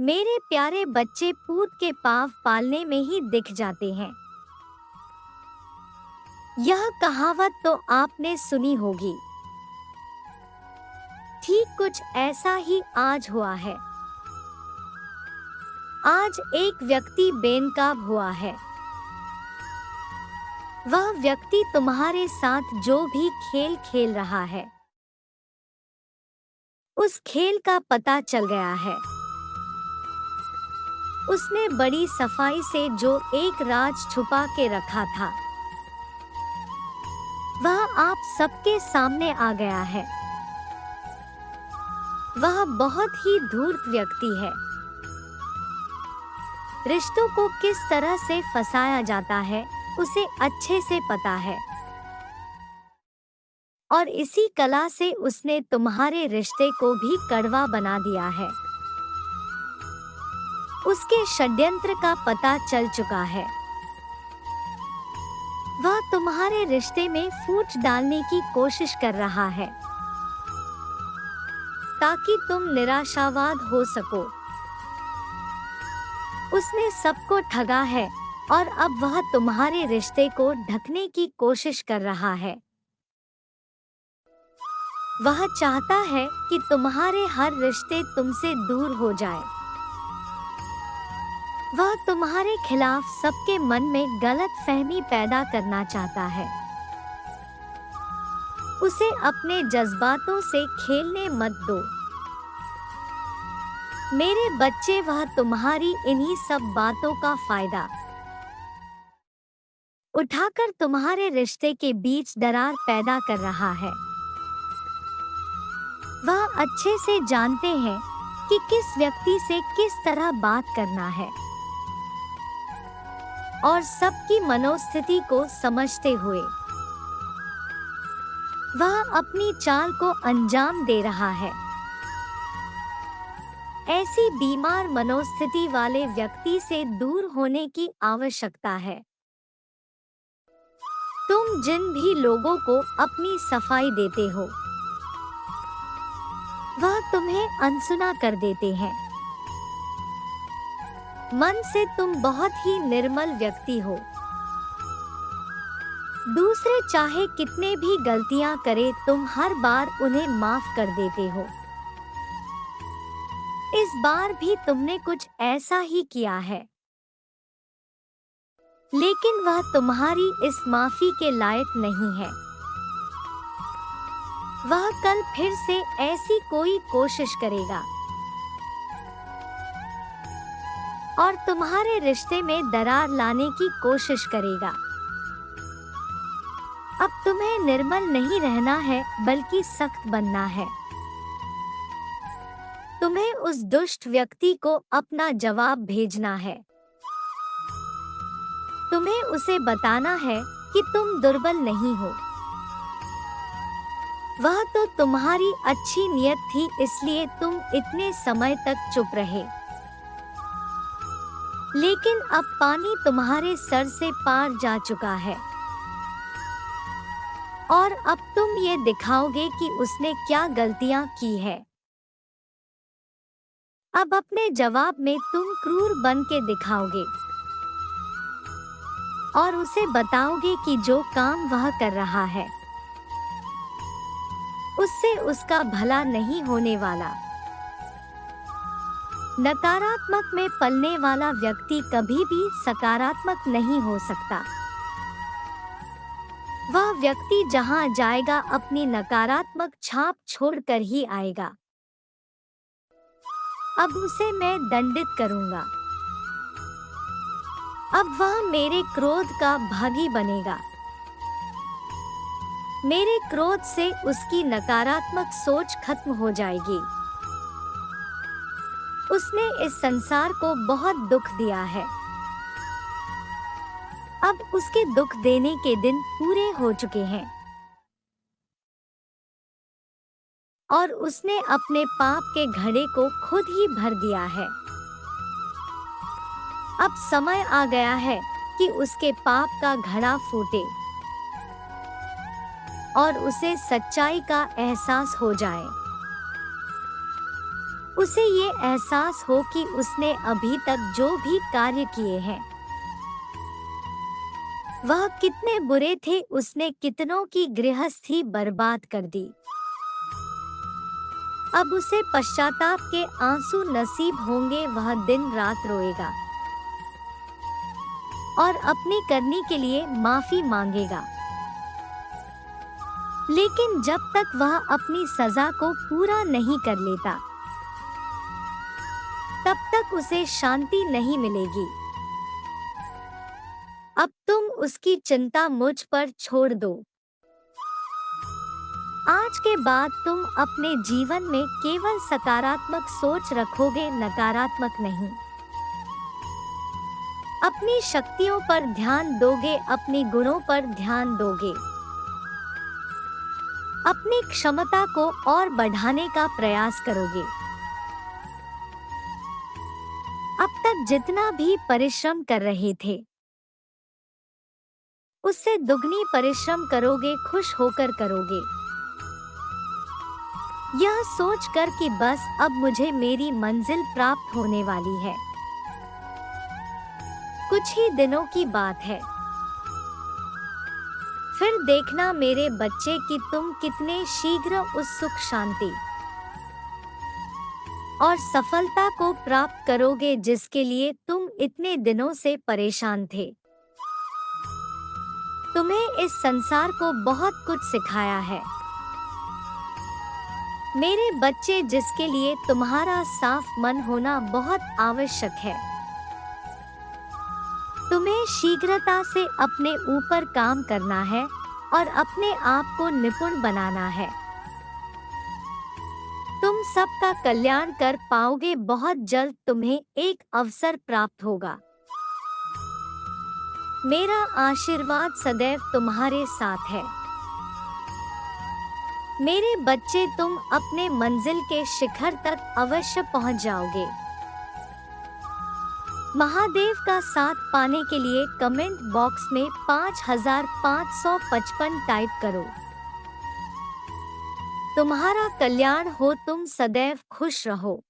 मेरे प्यारे बच्चे पूत के पाँव पालने में ही दिख जाते हैं। यह कहावत तो आपने सुनी होगी। ठीक कुछ ऐसा ही आज हुआ है। आज एक व्यक्ति बेनकाब हुआ है। वह व्यक्ति तुम्हारे साथ जो भी खेल खेल रहा है, उस खेल का पता चल गया है। उसने बड़ी सफाई से जो एक राज छुपा के रखा था, वह आप सबके सामने आ गया है। वह बहुत ही धूर्त व्यक्ति है। रिश्तों को किस तरह से फंसाया जाता है, उसे अच्छे से पता है। और इसी कला से उसने तुम्हारे रिश्ते को भी कड़वा बना दिया है। उसके षड्यंत्र का पता चल चुका है। वह तुम्हारे रिश्ते में फूट डालने की कोशिश कर रहा है, ताकि तुम निराशावाद हो सको। उसने सबको ठगा है और अब वह तुम्हारे रिश्ते को ढकने की कोशिश कर रहा है। वह चाहता है कि तुम्हारे हर रिश्ते तुमसे दूर हो जाए। वह तुम्हारे खिलाफ सबके मन में गलत फहमी पैदा करना चाहता है। उसे अपने जज्बातों से खेलने मत दो। मेरे बच्चे, वह तुम्हारी इन्हीं सब बातों का फायदा उठाकर तुम्हारे रिश्ते के बीच दरार पैदा कर रहा है। वह अच्छे से जानते हैं कि किस व्यक्ति से किस तरह बात करना है, और सबकी मनोस्थिति को समझते हुए वह अपनी चाल को अंजाम दे रहा है। ऐसी बीमार मनोस्थिति वाले व्यक्ति से दूर होने की आवश्यकता है। तुम जिन भी लोगों को अपनी सफाई देते हो, वह तुम्हें अनसुना कर देते हैं। मन से तुम बहुत ही निर्मल व्यक्ति हो। दूसरे चाहे कितने भी गलतियां करे, तुम हर बार उन्हें माफ कर देते हो। इस बार भी तुमने कुछ ऐसा ही किया है, लेकिन वह तुम्हारी इस माफी के लायक नहीं है। वह कल फिर से ऐसी कोई कोशिश करेगा और तुम्हारे रिश्ते में दरार लाने की कोशिश करेगा। अब तुम्हें निर्मल नहीं रहना है, बल्कि सख्त बनना है। तुम्हें उस दुष्ट व्यक्ति को अपना जवाब भेजना है। तुम्हें उसे बताना है कि तुम दुर्बल नहीं हो। वह तो तुम्हारी अच्छी नियत थी, इसलिए तुम इतने समय तक चुप रहे। लेकिन अब पानी तुम्हारे सर से पार जा चुका है, और अब तुम ये दिखाओगे कि उसने क्या गलतियां की है। अब अपने जवाब में तुम क्रूर बन के दिखाओगे और उसे बताओगे कि जो काम वह कर रहा है, उससे उसका भला नहीं होने वाला। नकारात्मक में पलने वाला व्यक्ति कभी भी सकारात्मक नहीं हो सकता। वह व्यक्ति जहां जाएगा, अपनी नकारात्मक छाप छोड़कर ही आएगा। अब उसे मैं दंडित करूंगा। अब वह मेरे क्रोध का भागी बनेगा। मेरे क्रोध से उसकी नकारात्मक सोच खत्म हो जाएगी। उसने इस संसार को बहुत दुख दिया है। अब उसके दुख देने के दिन पूरे हो चुके हैं, और उसने अपने पाप के घड़े को खुद ही भर दिया है। अब समय आ गया है कि उसके पाप का घड़ा फूटे और उसे सच्चाई का एहसास हो जाए। उसे ये एहसास हो कि उसने अभी तक जो भी कार्य किए हैं वह कितने बुरे थे, उसने कितनों की गृहस्थी बर्बाद कर दी। अब उसे पश्चाताप के आंसू नसीब होंगे, वह दिन रात रोएगा और अपनी करनी के लिए माफी मांगेगा। लेकिन जब तक वह अपनी सजा को पूरा नहीं कर लेता तब तक उसे शांति नहीं मिलेगी। अब तुम उसकी चिंता मुझ पर छोड़ दो। आज के बाद तुम अपने जीवन में केवल सकारात्मक सोच रखोगे, नकारात्मक नहीं। अपनी शक्तियों पर ध्यान दोगे, अपने गुणों पर ध्यान दोगे। अपनी क्षमता को और बढ़ाने का प्रयास करोगे। अब तक जितना भी परिश्रम कर रहे थे उससे दुगनी परिश्रम करोगे, खुश होकर करोगे। यह सोचकर कि बस अब मुझे मेरी मंजिल प्राप्त होने वाली है। कुछ ही दिनों की बात है, फिर देखना मेरे बच्चे कि तुम कितने शीघ्र उस सुख शांति और सफलता को प्राप्त करोगे जिसके लिए तुम इतने दिनों से परेशान थे। तुम्हें इस संसार को बहुत कुछ सिखाया है मेरे बच्चे, जिसके लिए तुम्हारा साफ मन होना बहुत आवश्यक है। तुम्हें शीघ्रता से अपने ऊपर काम करना है और अपने आप को निपुण बनाना है। तुम सबका कल्याण कर पाओगे, बहुत जल्द तुम्हें एक अवसर प्राप्त होगा। मेरा आशीर्वाद सदैव तुम्हारे साथ है मेरे बच्चे, तुम अपने मंजिल के शिखर तक अवश्य पहुंच जाओगे। महादेव का साथ पाने के लिए कमेंट बॉक्स में 5555 टाइप करो। तुम्हारा कल्याण हो, तुम सदैव खुश रहो।